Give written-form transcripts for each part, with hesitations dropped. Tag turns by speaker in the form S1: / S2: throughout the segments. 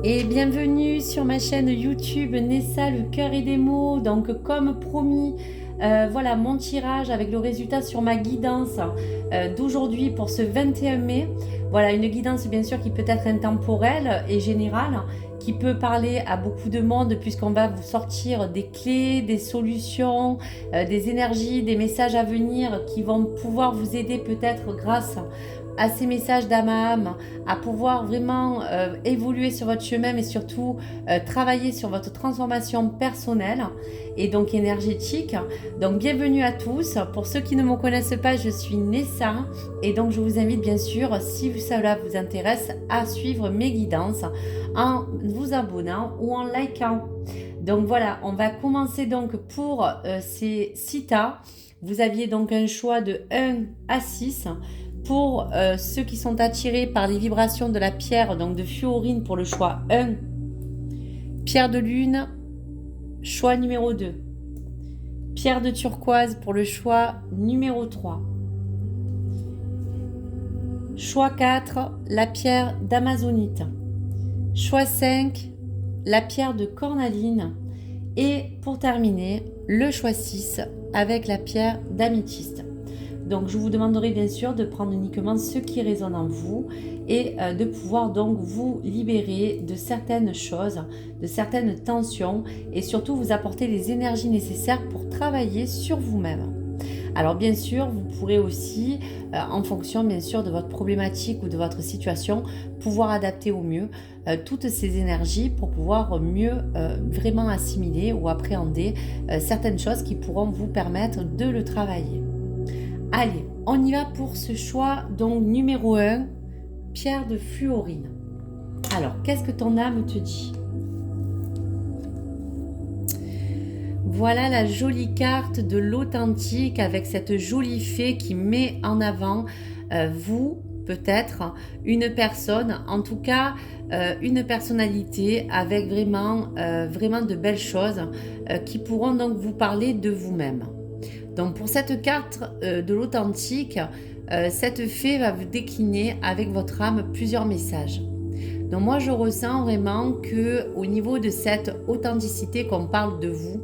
S1: Et bienvenue sur ma chaîne YouTube Nessa le cœur et des mots. Donc comme promis, voilà mon tirage avec le résultat sur ma guidance d'aujourd'hui pour ce 21 mai. Voilà une guidance bien sûr qui peut être intemporelle et générale, qui peut parler à beaucoup de monde puisqu'on va vous sortir des clés, des solutions, des énergies, des messages à venir qui vont pouvoir vous aider peut-être grâce à ces messages d'âme à âme, à pouvoir vraiment évoluer sur votre chemin, mais surtout travailler sur votre transformation personnelle et donc énergétique. Donc bienvenue à tous. Pour ceux qui ne me connaissent pas, je suis Nessa et donc je vous invite bien sûr, si cela vous intéresse, à suivre mes guidances en vous abonnant ou en likant. Donc voilà, on va commencer donc pour ces 6 tas. Vous aviez donc un choix de 1 à 6. Pour ceux qui sont attirés par les vibrations de la pierre, donc de fluorine pour le choix 1, pierre de lune, choix numéro 2, pierre de turquoise pour le choix numéro 3, choix 4, la pierre d'amazonite, choix 5, la pierre de cornaline et pour terminer, le choix 6 avec la pierre d'améthyste. Donc je vous demanderai bien sûr de prendre uniquement ce qui résonne en vous et de pouvoir donc vous libérer de certaines choses, de certaines tensions et surtout vous apporter les énergies nécessaires pour travailler sur vous-même. Alors bien sûr, vous pourrez aussi, en fonction bien sûr de votre problématique ou de votre situation, pouvoir adapter au mieux toutes ces énergies pour pouvoir mieux vraiment assimiler ou appréhender certaines choses qui pourront vous permettre de le travailler. Allez, on y va pour ce choix, donc numéro 1, pierre de fluorine. Alors, qu'est-ce que ton âme te dit? Voilà la jolie carte de l'authentique avec cette jolie fée qui met en avant vous, peut-être, une personne, en tout cas une personnalité avec vraiment de belles choses qui pourront donc vous parler de vous-même. Donc pour cette carte de l'authentique, cette fée va vous décliner avec votre âme plusieurs messages. Donc moi je ressens vraiment que au niveau de cette authenticité qu'on parle de vous,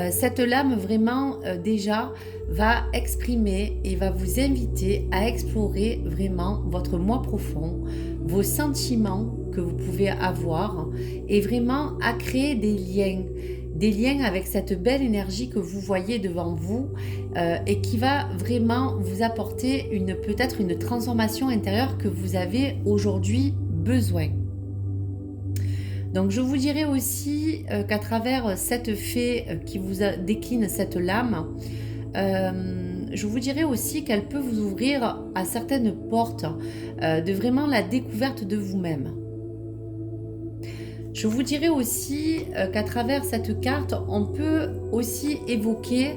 S1: cette lame vraiment déjà va exprimer et va vous inviter à explorer vraiment votre moi profond, vos sentiments que vous pouvez avoir et vraiment à créer des liens avec cette belle énergie que vous voyez devant vous et qui va vraiment vous apporter peut-être une transformation intérieure que vous avez aujourd'hui besoin. Donc je vous dirais aussi qu'à travers cette fée qui vous décline cette lame, je vous dirais aussi qu'elle peut vous ouvrir à certaines portes de vraiment la découverte de vous-même. Je vous dirais aussi qu'à travers cette carte, on peut aussi évoquer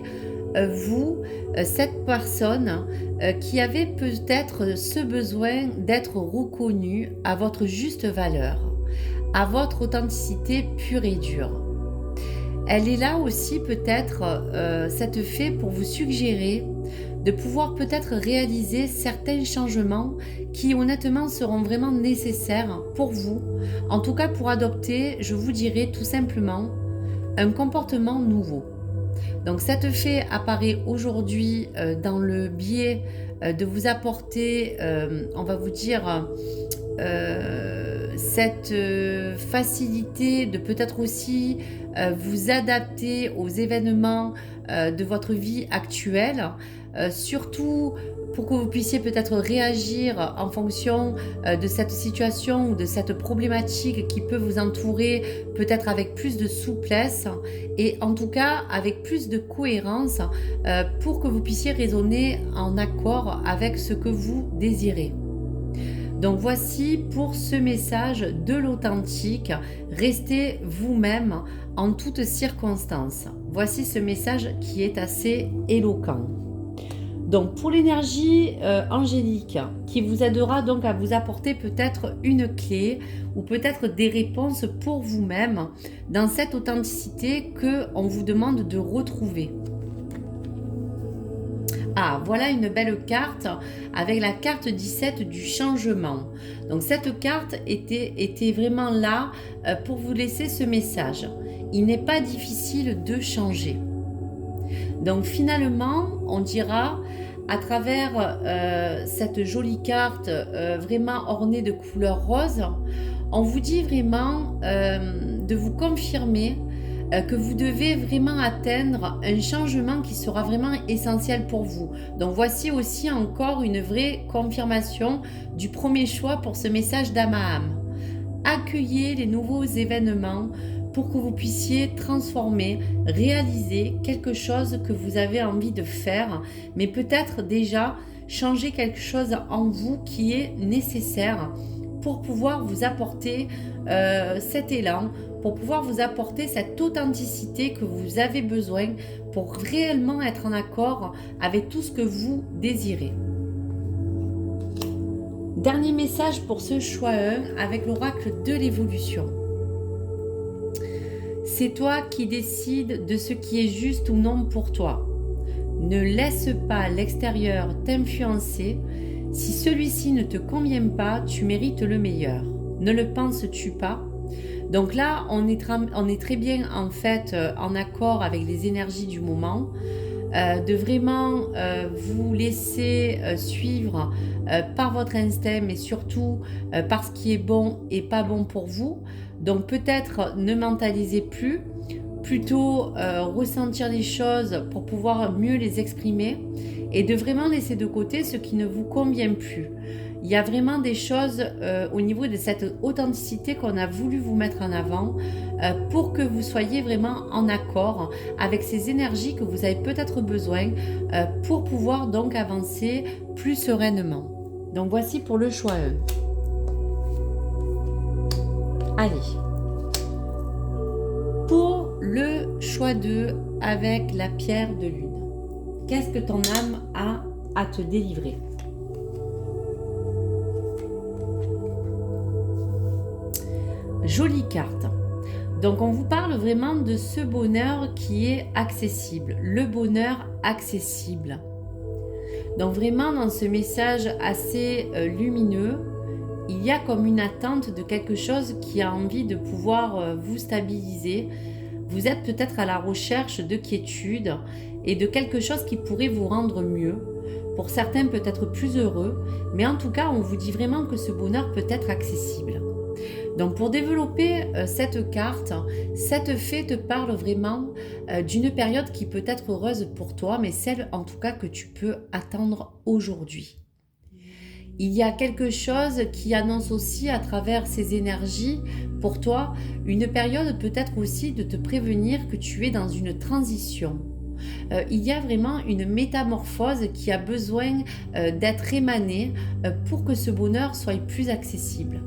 S1: vous, cette personne qui avait peut-être ce besoin d'être reconnue à votre juste valeur, à votre authenticité pure et dure. Elle est là aussi peut-être, cette fée, pour vous suggérer de pouvoir peut-être réaliser certains changements qui honnêtement seront vraiment nécessaires pour vous. En tout cas pour adopter, je vous dirais tout simplement, un comportement nouveau. Donc cette fée apparaît aujourd'hui dans le biais de vous apporter, on va vous dire, cette facilité de peut-être aussi vous adapter aux événements de votre vie actuelle, surtout pour que vous puissiez peut-être réagir en fonction de cette situation ou de cette problématique qui peut vous entourer, peut-être avec plus de souplesse et en tout cas avec plus de cohérence pour que vous puissiez raisonner en accord avec ce que vous désirez. Donc voici pour ce message de l'authentique, restez vous-même en toutes circonstances. Voici ce message qui est assez éloquent. Donc pour l'énergie angélique qui vous aidera donc à vous apporter peut-être une clé ou peut-être des réponses pour vous-même dans cette authenticité que on vous demande de retrouver. Ah, voilà une belle carte avec la carte 17 du changement. Donc cette carte était vraiment là pour vous laisser ce message. Il n'est pas difficile de changer. Donc finalement, on dira à travers cette jolie carte vraiment ornée de couleurs roses, on vous dit vraiment de vous confirmer que vous devez vraiment atteindre un changement qui sera vraiment essentiel pour vous. Donc voici aussi encore une vraie confirmation du premier choix pour ce message d'âme à âme. Accueillez les nouveaux événements pour que vous puissiez transformer, réaliser quelque chose que vous avez envie de faire, mais peut-être déjà changer quelque chose en vous qui est nécessaire pour pouvoir vous apporter cet élan, pour pouvoir vous apporter cette authenticité que vous avez besoin pour réellement être en accord avec tout ce que vous désirez. Dernier message pour ce choix 1 avec l'oracle de l'évolution. C'est toi qui décides de ce qui est juste ou non pour toi. Ne laisse pas l'extérieur t'influencer. Si celui-ci ne te convient pas, tu mérites le meilleur. Ne le penses-tu pas? Donc là, on est très bien en fait en accord avec les énergies du moment, de vraiment vous laisser suivre par votre instinct, mais surtout par ce qui est bon et pas bon pour vous. Donc peut-être ne mentalisez plus, plutôt ressentir les choses pour pouvoir mieux les exprimer et de vraiment laisser de côté ce qui ne vous convient plus. Il y a vraiment des choses au niveau de cette authenticité qu'on a voulu vous mettre en avant pour que vous soyez vraiment en accord avec ces énergies que vous avez peut-être besoin pour pouvoir donc avancer plus sereinement. Donc voici pour le choix 1. Allez. Pour le choix 2 avec la pierre de lune, qu'est-ce que ton âme a à te délivrer? Jolie carte. Donc on vous parle vraiment de ce bonheur qui est accessible, le bonheur accessible. Donc vraiment dans ce message assez lumineux, il y a comme une attente de quelque chose qui a envie de pouvoir vous stabiliser. Vous êtes peut-être à la recherche de quiétude et de quelque chose qui pourrait vous rendre mieux. Pour certains peut-être plus heureux, mais en tout cas on vous dit vraiment que ce bonheur peut être accessible. Donc pour développer cette carte, cette fée te parle vraiment d'une période qui peut être heureuse pour toi, mais celle en tout cas que tu peux attendre aujourd'hui. Il y a quelque chose qui annonce aussi à travers ces énergies pour toi une période peut-être aussi de te prévenir que tu es dans une transition. Il y a vraiment une métamorphose qui a besoin d'être émanée pour que ce bonheur soit plus accessible.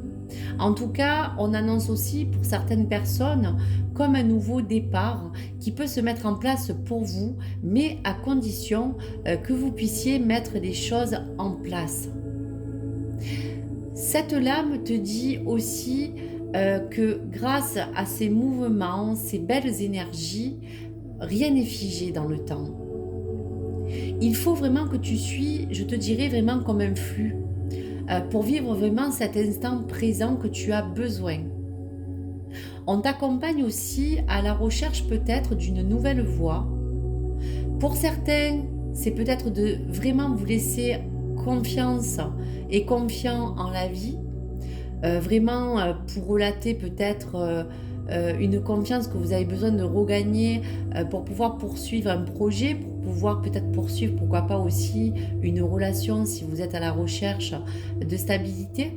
S1: En tout cas, on annonce aussi pour certaines personnes comme un nouveau départ qui peut se mettre en place pour vous, mais à condition que vous puissiez mettre les choses en place. Cette lame te dit aussi que grâce à ces mouvements, ces belles énergies, rien n'est figé dans le temps. Il faut vraiment que tu suis, je te dirais vraiment comme un flux, pour vivre vraiment cet instant présent que tu as besoin. On t'accompagne aussi à la recherche peut-être d'une nouvelle voie. Pour certains, c'est peut-être de vraiment vous laisser confiance et confiant en la vie, vraiment pour relater peut-être une confiance que vous avez besoin de regagner pour pouvoir poursuivre un projet, pour pouvoir peut-être poursuivre, pourquoi pas aussi une relation si vous êtes à la recherche de stabilité.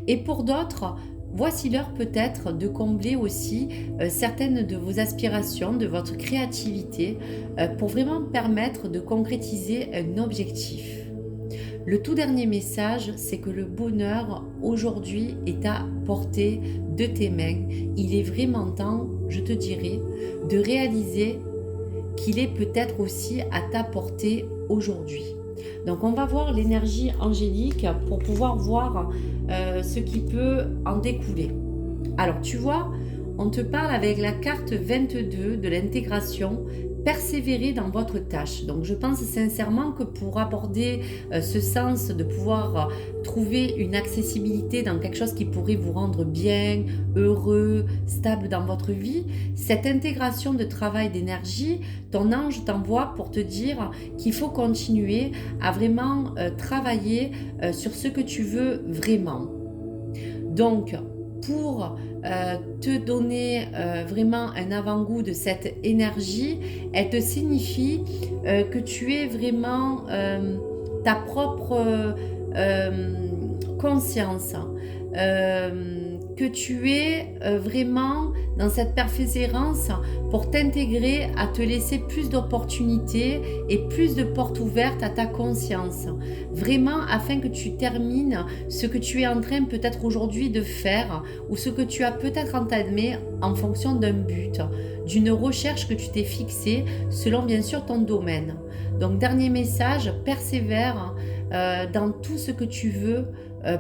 S1: Et pour d'autres, voici l'heure peut-être de combler aussi certaines de vos aspirations, de votre créativité, pour vraiment permettre de concrétiser un objectif. Le tout dernier message, c'est que le bonheur aujourd'hui est à portée de tes mains. Il est vraiment temps, je te dirais, de réaliser qu'il est peut-être aussi à ta portée aujourd'hui. Donc on va voir l'énergie angélique pour pouvoir voir ce qui peut en découler. Alors tu vois, on te parle avec la carte 22 de l'intégration, persévérer dans votre tâche. Donc je pense sincèrement que pour aborder ce sens de pouvoir trouver une accessibilité dans quelque chose qui pourrait vous rendre bien, heureux, stable dans votre vie, cette intégration de travail d'énergie, ton ange t'envoie pour te dire qu'il faut continuer à vraiment travailler sur ce que tu veux vraiment. Donc, pour te donner vraiment un avant-goût de cette énergie, elle te signifie que tu es vraiment ta propre conscience, que tu es vraiment dans cette persévérance pour t'intégrer, à te laisser plus d'opportunités et plus de portes ouvertes à ta conscience. Vraiment afin que tu termines ce que tu es en train peut-être aujourd'hui de faire ou ce que tu as peut-être entamé en fonction d'un but, d'une recherche que tu t'es fixée selon bien sûr ton domaine. Donc dernier message, persévère dans tout ce que tu veux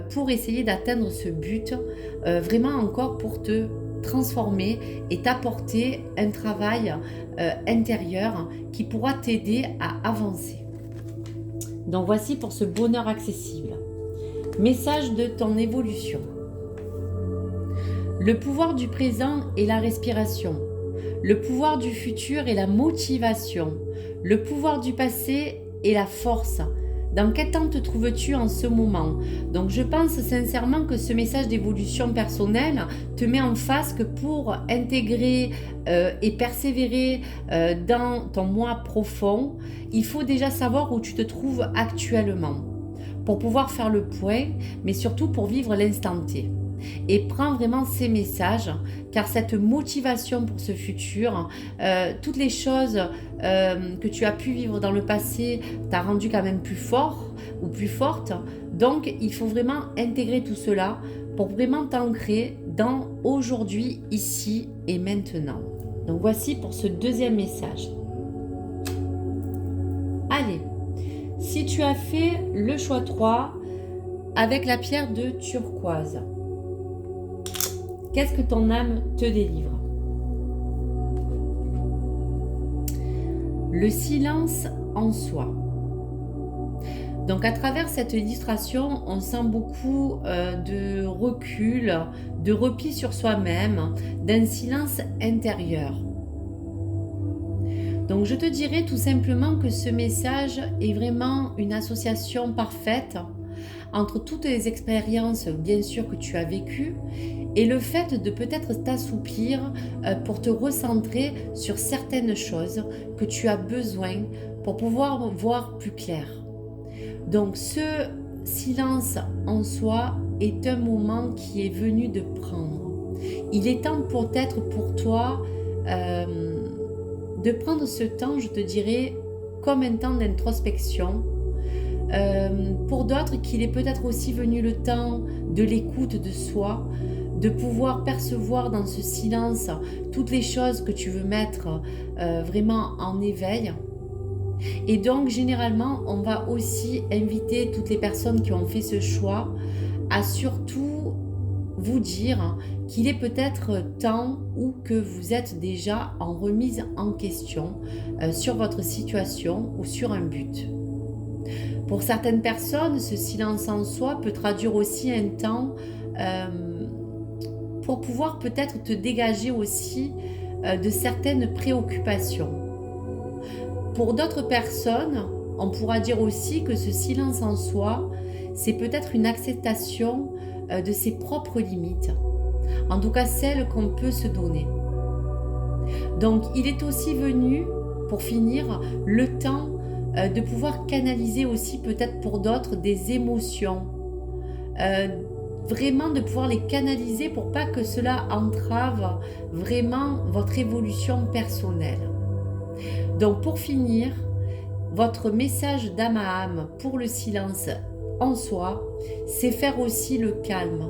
S1: pour essayer d'atteindre ce but, vraiment encore pour te transformer et t'apporter un travail intérieur qui pourra t'aider à avancer. Donc voici pour ce bonheur accessible. Message de ton évolution. Le pouvoir du présent est la respiration. Le pouvoir du futur est la motivation. Le pouvoir du passé est la force. Dans quel temps te trouves-tu en ce moment? Donc je pense sincèrement que ce message d'évolution personnelle te met en face que pour intégrer et persévérer dans ton moi profond, il faut déjà savoir où tu te trouves actuellement pour pouvoir faire le point, mais surtout pour vivre l'instant T. Et prends vraiment ces messages, car cette motivation pour ce futur, toutes les choses que tu as pu vivre dans le passé t'a rendu quand même plus fort ou plus forte. Donc il faut vraiment intégrer tout cela pour vraiment t'ancrer dans aujourd'hui, ici et maintenant. Donc voici pour ce deuxième message. Allez, si tu as fait le choix 3 avec la pierre de turquoise, qu'est-ce que ton âme te délivre? Le silence en soi. Donc à travers cette illustration, on sent beaucoup de recul, de repli sur soi-même, d'un silence intérieur. Donc je te dirais tout simplement que ce message est vraiment une association parfaite entre toutes les expériences bien sûr que tu as vécues et le fait de peut-être t'assouplir pour te recentrer sur certaines choses que tu as besoin pour pouvoir voir plus clair. Donc ce silence en soi est un moment qui est venu de prendre. Il est temps peut-être pour toi de prendre ce temps, je te dirais, comme un temps d'introspection. Pour d'autres, qu'il est peut-être aussi venu le temps de l'écoute de soi, de pouvoir percevoir dans ce silence toutes les choses que tu veux mettre vraiment en éveil. Et donc, généralement, on va aussi inviter toutes les personnes qui ont fait ce choix à surtout vous dire qu'il est peut-être temps ou que vous êtes déjà en remise en question sur votre situation ou sur un but. Pour certaines personnes, ce silence en soi peut traduire aussi un temps pour pouvoir peut-être te dégager aussi de certaines préoccupations. Pour d'autres personnes, on pourra dire aussi que ce silence en soi, c'est peut-être une acceptation de ses propres limites, en tout cas celles qu'on peut se donner. Donc il est aussi venu, pour finir, le temps de pouvoir canaliser aussi peut-être pour d'autres des émotions, vraiment de pouvoir les canaliser pour pas que cela entrave vraiment votre évolution personnelle. Donc pour finir, votre message d'âme à âme pour le silence en soi, c'est faire aussi le calme.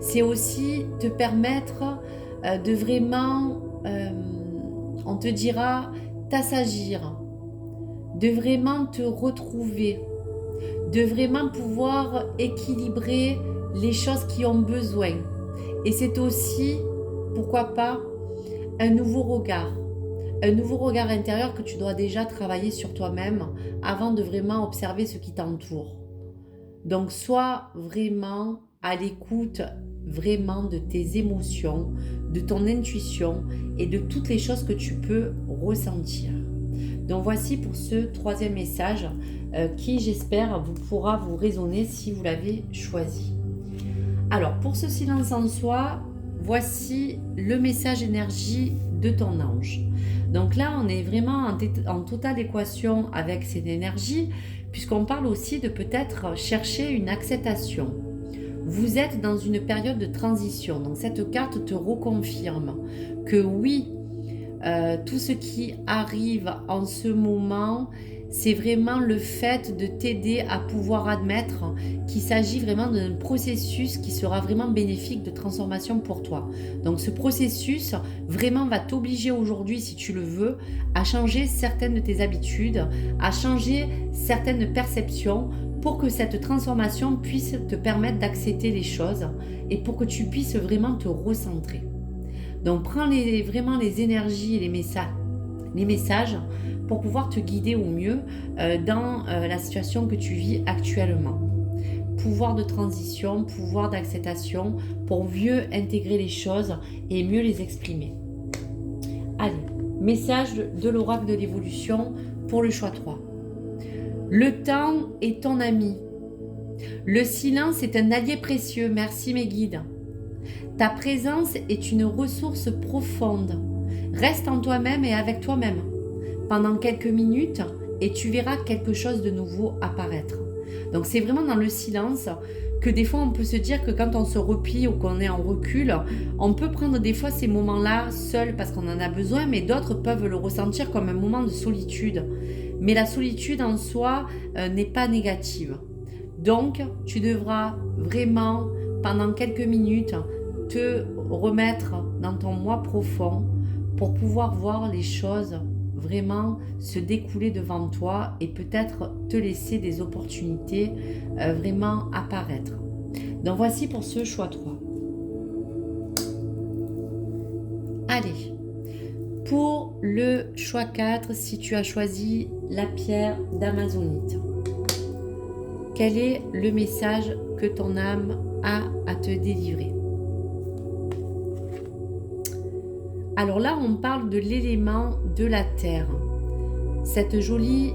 S1: C'est aussi te permettre de vraiment, on te dira, t'assagir, de vraiment te retrouver, de vraiment pouvoir équilibrer les choses qui ont besoin. Et c'est aussi, pourquoi pas, un nouveau regard, un nouveau regard intérieur que tu dois déjà travailler sur toi-même avant de vraiment observer ce qui t'entoure. Donc sois vraiment à l'écoute vraiment de tes émotions, de ton intuition et de toutes les choses que tu peux ressentir. Donc voici pour ce troisième message qui, j'espère, vous pourra vous résonner si vous l'avez choisi. Alors pour ce silence en soi, voici le message énergie de ton ange. Donc là, on est vraiment en totale équation avec cette énergie, puisqu'on parle aussi de peut-être chercher une acceptation. Vous êtes dans une période de transition, donc cette carte te reconfirme que oui, tout ce qui arrive en ce moment, c'est vraiment le fait de t'aider à pouvoir admettre qu'il s'agit vraiment d'un processus qui sera vraiment bénéfique de transformation pour toi. Donc ce processus vraiment va t'obliger aujourd'hui, si tu le veux, à changer certaines de tes habitudes, à changer certaines perceptions pour que cette transformation puisse te permettre d'accepter les choses et pour que tu puisses vraiment te recentrer. Donc prends vraiment les énergies et les messages pour pouvoir te guider au mieux dans la situation que tu vis actuellement. Pouvoir de transition, pouvoir d'acceptation pour mieux intégrer les choses et mieux les exprimer. Allez, message de l'oracle de l'évolution pour le choix 3. Le temps est ton ami. Le silence est un allié précieux. Merci mes guides. Ta présence est une ressource profonde. Reste en toi-même et avec toi-même pendant quelques minutes et tu verras quelque chose de nouveau apparaître. Donc c'est vraiment dans le silence que des fois on peut se dire que quand on se replie ou qu'on est en recul, on peut prendre des fois ces moments-là seuls parce qu'on en a besoin, mais d'autres peuvent le ressentir comme un moment de solitude. Mais la solitude en soi n'est pas négative. Donc tu devras vraiment pendant quelques minutes te remettre dans ton moi profond pour pouvoir voir les choses vraiment se découler devant toi et peut-être te laisser des opportunités vraiment apparaître. Donc voici pour ce choix 3. Allez, pour le choix 4, si tu as choisi la pierre d'Amazonite, quel est le message que ton âme a à te délivrer? Alors là, on parle de l'élément de la terre. Cette jolie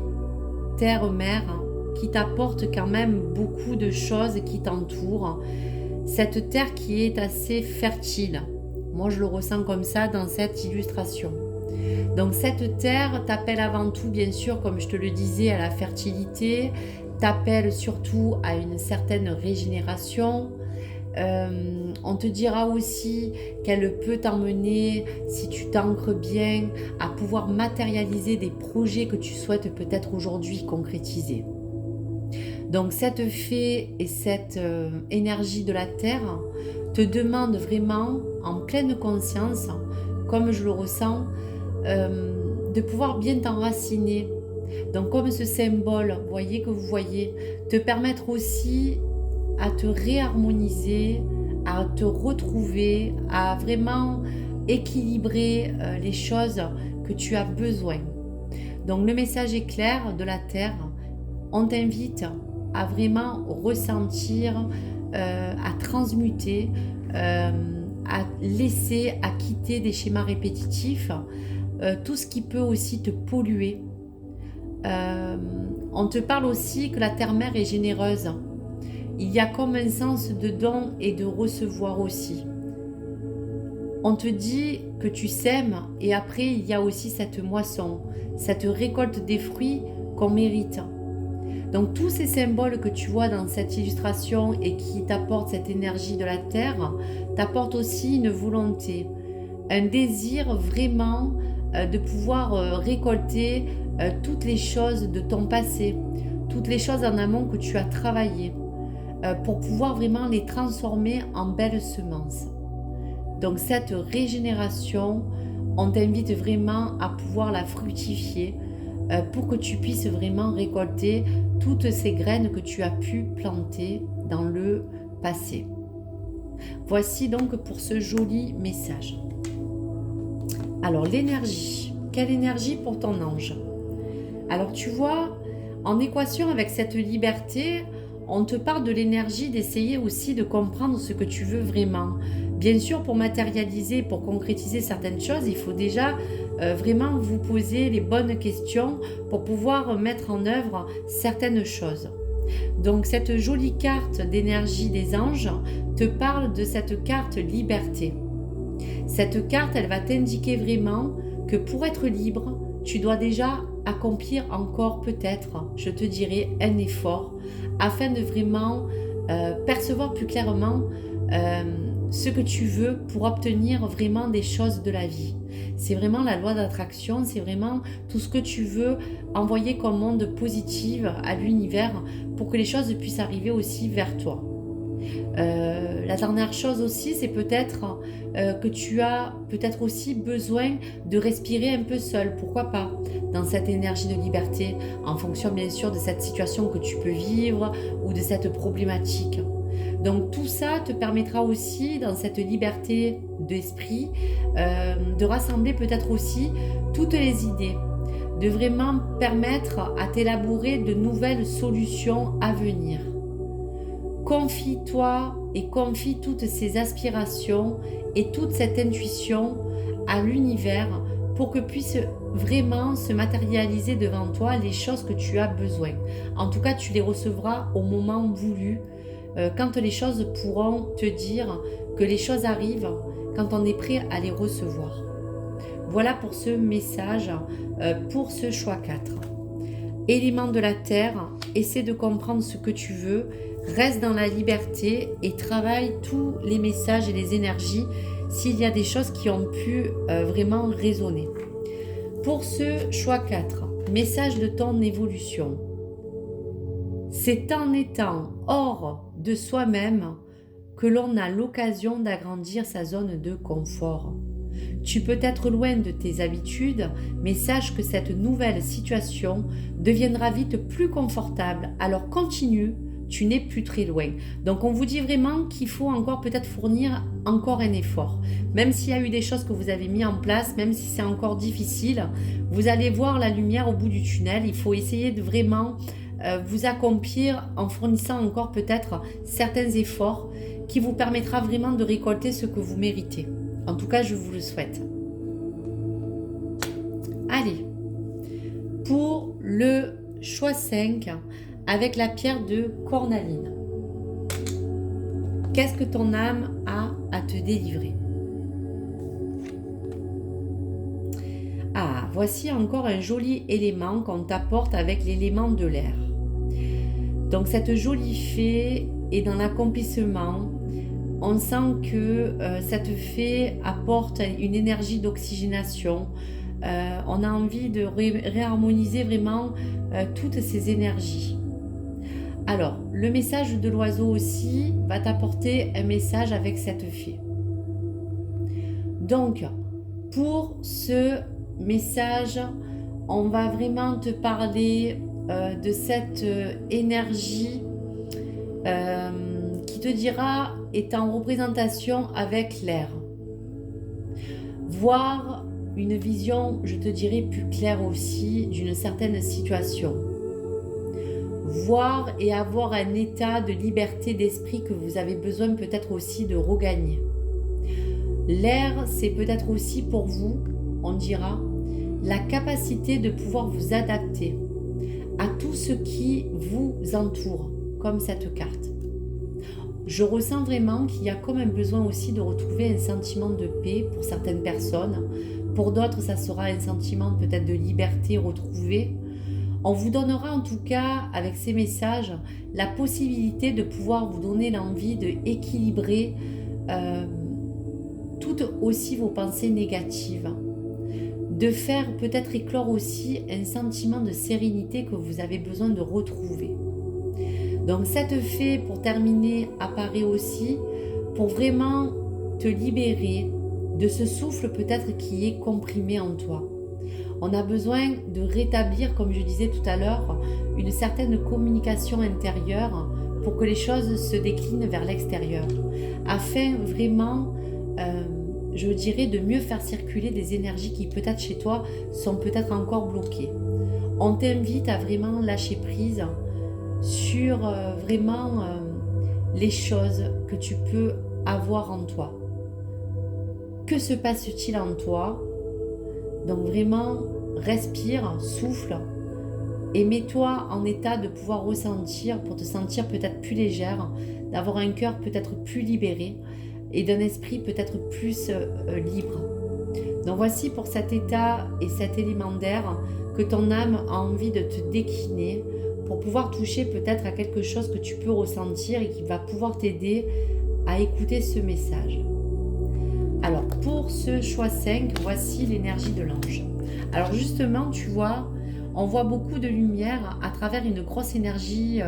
S1: terre-mère qui t'apporte quand même beaucoup de choses qui t'entourent. Cette terre qui est assez fertile. Moi, je le ressens comme ça dans cette illustration. Donc cette terre t'appelle avant tout, bien sûr, comme je te le disais, à la fertilité, t'appelle surtout à une certaine régénération. On te dira aussi qu'elle peut t'emmener, si tu t'ancres bien, à pouvoir matérialiser des projets que tu souhaites peut-être aujourd'hui concrétiser. Donc cette fée et cette énergie de la terre te demande vraiment, en pleine conscience, comme je le ressens, de pouvoir bien t'enraciner. Donc comme ce symbole, voyez que vous voyez, te permettre aussi à te réharmoniser, à te retrouver, à vraiment équilibrer les choses que tu as besoin. Donc le message est clair de la Terre. On t'invite à vraiment ressentir, à transmuter, à laisser, à quitter des schémas répétitifs, tout ce qui peut aussi te polluer. On te parle aussi que la Terre-Mère est généreuse. Il y a comme un sens de don et de recevoir aussi. On te dit que tu sèmes et après il y a aussi cette moisson, cette récolte des fruits qu'on mérite. Donc tous ces symboles que tu vois dans cette illustration et qui t'apportent cette énergie de la terre, t'apportent aussi une volonté, un désir vraiment de pouvoir récolter toutes les choses de ton passé, toutes les choses en amont que tu as travaillées, pour pouvoir vraiment les transformer en belles semences. Donc cette régénération, on t'invite vraiment à pouvoir la fructifier pour que tu puisses vraiment récolter toutes ces graines que tu as pu planter dans le passé. Voici donc pour ce joli message. Alors l'énergie quelle énergie pour ton ange? Alors tu vois, en équation avec cette liberté, on te parle de l'énergie d'essayer aussi de comprendre ce que tu veux vraiment. Bien sûr, pour matérialiser, pour concrétiser certaines choses, il faut déjà vraiment vous poser les bonnes questions pour pouvoir mettre en œuvre certaines choses. Donc cette jolie carte d'énergie des anges te parle de cette carte liberté. Cette carte, elle va t'indiquer vraiment que pour être libre, tu dois déjà accomplir encore peut-être, je te dirais, un effort afin de vraiment percevoir plus clairement ce que tu veux pour obtenir vraiment des choses de la vie. C'est vraiment la loi d'attraction, c'est vraiment tout ce que tu veux envoyer comme onde positive à l'univers pour que les choses puissent arriver aussi vers toi. La dernière chose aussi, c'est peut-être que tu as peut-être aussi besoin de respirer un peu seul, pourquoi pas, dans cette énergie de liberté, en fonction bien sûr de cette situation que tu peux vivre ou de cette problématique. Donc tout ça te permettra aussi, dans cette liberté d'esprit, de rassembler peut-être aussi toutes les idées, de vraiment permettre à t'élaborer de nouvelles solutions à venir. Confie-toi et confie toutes ces aspirations et toute cette intuition à l'univers pour que puisse vraiment se matérialiser devant toi les choses que tu as besoin. En tout cas, tu les recevras au moment voulu, quand les choses pourront te dire que les choses arrivent, quand on est prêt à les recevoir. Voilà pour ce message, pour ce choix 4. Élément de la terre, essaie de comprendre ce que tu veux, reste dans la liberté et travaille tous les messages et les énergies s'il y a des choses qui ont pu vraiment résonner. Pour ce choix 4, message de ton évolution. C'est en étant hors de soi-même que l'on a l'occasion d'agrandir sa zone de confort. Tu peux être loin de tes habitudes, mais sache que cette nouvelle situation deviendra vite plus confortable, alors continue, tu n'es plus très loin. Donc on vous dit vraiment qu'il faut encore peut-être fournir encore un effort. Même s'il y a eu des choses que vous avez mis en place, même si c'est encore difficile, vous allez voir la lumière au bout du tunnel. Il faut essayer de vraiment vous accomplir en fournissant encore peut-être certains efforts qui vous permettra vraiment de récolter ce que vous méritez. En tout cas, je vous le souhaite. Allez, pour le choix 5, avec la pierre de cornaline. Qu'est-ce que ton âme a à te délivrer? Ah, voici encore un joli élément qu'on t'apporte avec l'élément de l'air. Donc cette jolie fée est dans l'accomplissement. On sent que cette fée apporte une énergie d'oxygénation. On a envie de réharmoniser vraiment toutes ces énergies. Alors, le message de l'oiseau aussi va t'apporter un message avec cette fée. Donc, pour ce message, on va vraiment te parler de cette énergie qui te dira est en représentation avec l'air. Voir une vision, je te dirais, plus claire aussi d'une certaine situation. Voir et avoir un état de liberté d'esprit que vous avez besoin peut-être aussi de regagner. L'air, c'est peut-être aussi pour vous, on dira, la capacité de pouvoir vous adapter à tout ce qui vous entoure, comme cette carte. Je ressens vraiment qu'il y a comme un besoin aussi de retrouver un sentiment de paix pour certaines personnes. Pour d'autres, ça sera un sentiment peut-être de liberté retrouvée. On vous donnera en tout cas, avec ces messages, la possibilité de pouvoir vous donner l'envie d'équilibrer toutes aussi vos pensées négatives. De faire peut-être éclore aussi un sentiment de sérénité que vous avez besoin de retrouver. Donc cette fée, pour terminer, apparaît aussi pour vraiment te libérer de ce souffle peut-être qui est comprimé en toi. On a besoin de rétablir, comme je disais tout à l'heure, une certaine communication intérieure pour que les choses se déclinent vers l'extérieur, afin vraiment, je dirais, de mieux faire circuler des énergies qui peut-être chez toi sont peut-être encore bloquées. On t'invite à vraiment lâcher prise sur vraiment les choses que tu peux avoir en toi. Que se passe-t-il en toi? Donc vraiment, respire, souffle et mets-toi en état de pouvoir ressentir pour te sentir peut-être plus légère, d'avoir un cœur peut-être plus libéré et d'un esprit peut-être plus libre. Donc voici pour cet état et cet élément d'air que ton âme a envie de te décliner pour pouvoir toucher peut-être à quelque chose que tu peux ressentir et qui va pouvoir t'aider à écouter ce message. Alors pour ce choix 5, voici l'énergie de l'ange. Alors justement, tu vois, on voit beaucoup de lumière à travers une grosse énergie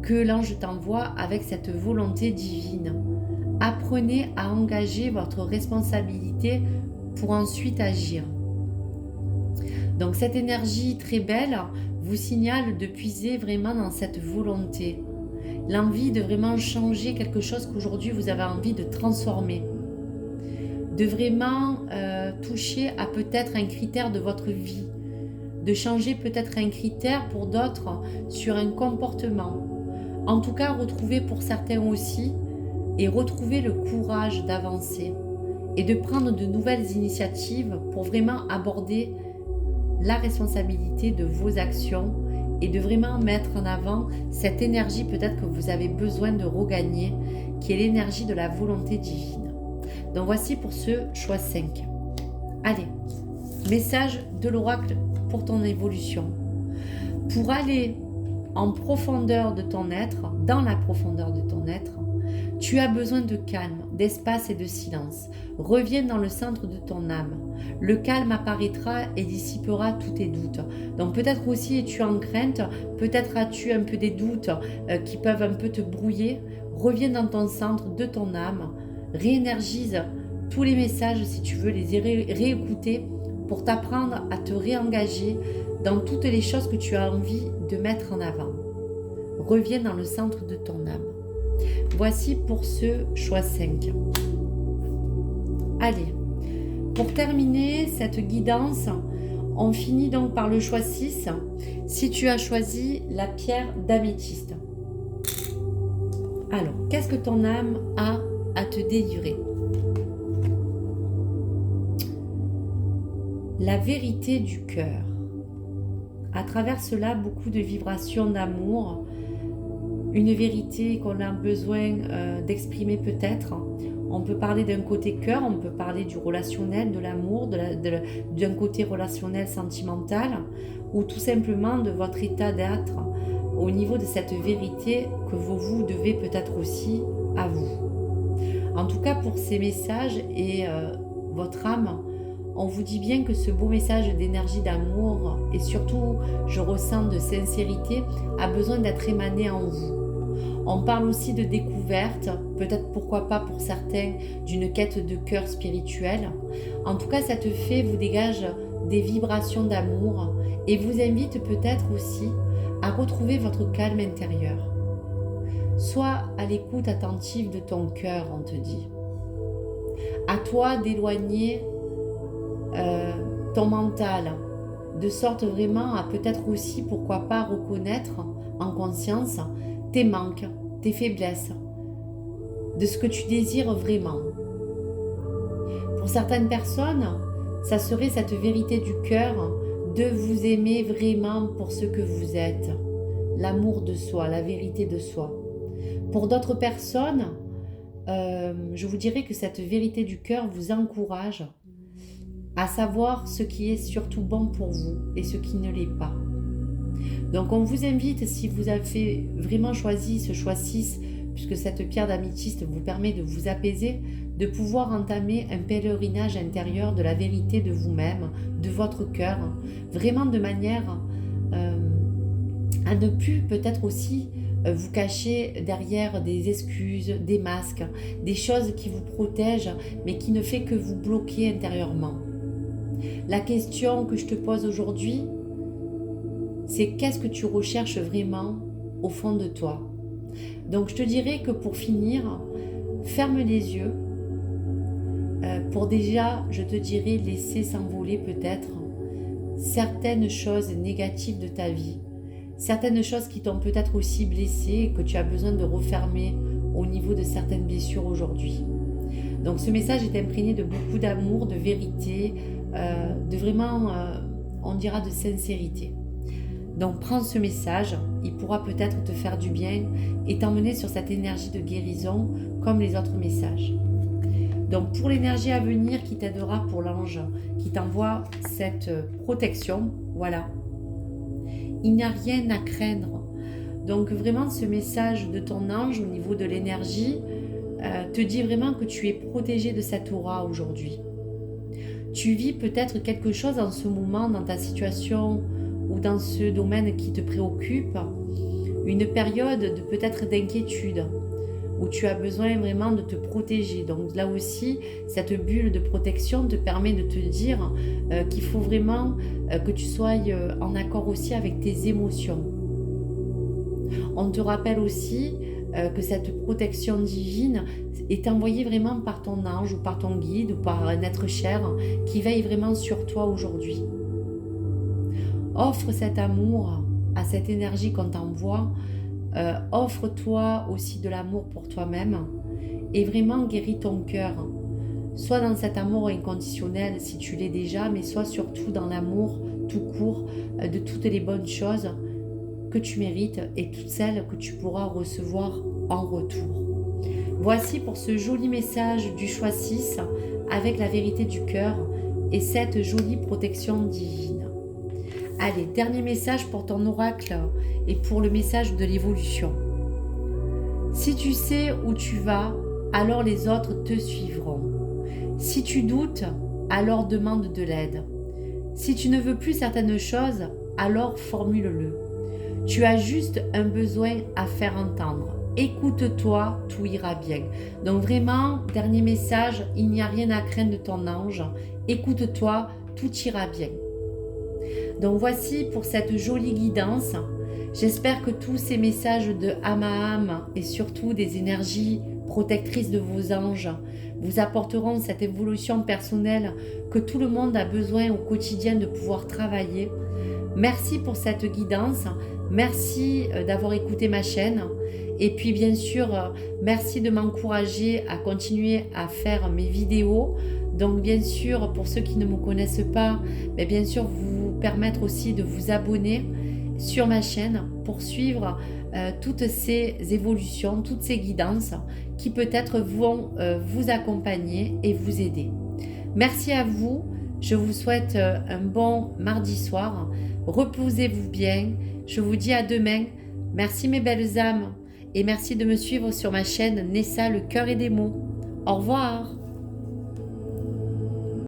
S1: que l'ange t'envoie avec cette volonté divine. Apprenez à engager votre responsabilité pour ensuite agir. Donc cette énergie très belle vous signale de puiser vraiment dans cette volonté. L'envie de vraiment changer quelque chose qu'aujourd'hui vous avez envie de transformer. De vraiment toucher à peut-être un critère de votre vie. De changer peut-être un critère pour d'autres sur un comportement. En tout cas, retrouver pour certains aussi et retrouver le courage d'avancer et de prendre de nouvelles initiatives pour vraiment aborder la responsabilité de vos actions et de vraiment mettre en avant cette énergie peut-être que vous avez besoin de regagner, qui est l'énergie de la volonté divine. Donc voici pour ce choix 5. Allez, message de l'oracle pour ton évolution. Pour aller en profondeur de ton être, dans la profondeur de ton être, tu as besoin de calme, d'espace et de silence. Reviens dans le centre de ton âme. Le calme apparaîtra et dissipera tous tes doutes. Donc peut-être aussi es-tu en crainte, peut-être as-tu un peu des doutes qui peuvent un peu te brouiller. Reviens dans ton centre de ton âme. Réénergise tous les messages si tu veux les réécouter pour t'apprendre à te réengager dans toutes les choses que tu as envie de mettre en avant. Reviens dans le centre de ton âme. Voici pour ce choix 5. Allez, pour terminer cette guidance, on finit donc par le choix 6. Si tu as choisi la pierre d'améthyste. Alors, qu'est-ce que ton âme a à te délivrer? La vérité du cœur. À travers cela, beaucoup de vibrations d'amour, une vérité qu'on a besoin d'exprimer peut-être. On peut parler d'un côté cœur, on peut parler du relationnel, de l'amour, d'un côté relationnel sentimental, ou tout simplement de votre état d'être au niveau de cette vérité que vous devez peut-être aussi à vous. En tout cas, pour ces messages et votre âme, on vous dit bien que ce beau message d'énergie, d'amour et surtout, je ressens de sincérité, a besoin d'être émané en vous. On parle aussi de découverte, peut-être pourquoi pas pour certains, d'une quête de cœur spirituel. En tout cas, cette fée vous dégage des vibrations d'amour et vous invite peut-être aussi à retrouver votre calme intérieur. Sois à l'écoute attentive de ton cœur, on te dit. À toi d'éloigner ton mental, de sorte vraiment à peut-être aussi, pourquoi pas, reconnaître en conscience tes manques, tes faiblesses, de ce que tu désires vraiment. Pour certaines personnes, ça serait cette vérité du cœur de vous aimer vraiment pour ce que vous êtes, l'amour de soi, la vérité de soi. Pour d'autres personnes, je vous dirais que cette vérité du cœur vous encourage à savoir ce qui est surtout bon pour vous et ce qui ne l'est pas. Donc on vous invite, si vous avez vraiment choisi ce choix 6, puisque cette pierre d'améthyste vous permet de vous apaiser, de pouvoir entamer un pèlerinage intérieur de la vérité de vous-même, de votre cœur, vraiment de manière à ne plus peut-être aussi vous cacher derrière des excuses, des masques, des choses qui vous protègent, mais qui ne fait que vous bloquer intérieurement. La question que je te pose aujourd'hui, c'est qu'est-ce que tu recherches vraiment au fond de toi? Donc je te dirais que pour finir, ferme les yeux, pour déjà, je te dirais, laisser s'envoler peut-être certaines choses négatives de ta vie, certaines choses qui t'ont peut-être aussi blessé et que tu as besoin de refermer au niveau de certaines blessures aujourd'hui. Donc ce message est imprégné de beaucoup d'amour, de vérité, de vraiment, on dira, de sincérité. Donc prends ce message, il pourra peut-être te faire du bien et t'emmener sur cette énergie de guérison comme les autres messages. Donc pour l'énergie à venir qui t'aidera pour l'ange, qui t'envoie cette protection, voilà. Il n'y a rien à craindre. Donc vraiment ce message de ton ange au niveau de l'énergie te dit vraiment que tu es protégé de cette aura aujourd'hui. Tu vis peut-être quelque chose en ce moment dans ta situation ou dans ce domaine qui te préoccupe, une période de peut-être d'inquiétude où tu as besoin vraiment de te protéger. Donc là aussi, cette bulle de protection te permet de te dire qu'il faut vraiment que tu sois en accord aussi avec tes émotions. On te rappelle aussi que cette protection divine est envoyée vraiment par ton ange ou par ton guide ou par un être cher qui veille vraiment sur toi aujourd'hui. Offre cet amour à cette énergie qu'on t'envoie. Offre-toi aussi de l'amour pour toi-même et vraiment guéris ton cœur. Sois dans cet amour inconditionnel si tu l'es déjà, mais sois surtout dans l'amour tout court de toutes les bonnes choses que tu mérites et toutes celles que tu pourras recevoir en retour. Voici pour ce joli message du choix 6 avec la vérité du cœur et cette jolie protection divine. Allez, dernier message pour ton oracle et pour le message de l'évolution. Si tu sais où tu vas, alors les autres te suivront. Si tu doutes, alors demande de l'aide. Si tu ne veux plus certaines choses, alors formule-le. Tu as juste un besoin à faire entendre. Écoute-toi, tout ira bien. Donc vraiment, dernier message, il n'y a rien à craindre de ton ange. Écoute-toi, tout ira bien. Donc voici pour cette jolie guidance. J'espère que tous ces messages de âme à âme et surtout des énergies protectrices de vos anges vous apporteront cette évolution personnelle que tout le monde a besoin au quotidien de pouvoir travailler. Merci pour cette guidance. Merci d'avoir écouté ma chaîne. Et puis bien sûr, merci de m'encourager à continuer à faire mes vidéos. Donc bien sûr, pour ceux qui ne me connaissent pas, mais bien sûr vous permettre aussi de vous abonner sur ma chaîne pour suivre toutes ces évolutions, toutes ces guidances qui peut-être vont vous accompagner et vous aider. Merci à vous, je vous souhaite un bon mardi soir, reposez-vous bien, je vous dis à demain, merci mes belles âmes et merci de me suivre sur ma chaîne Nessa le cœur et des mots. Au revoir.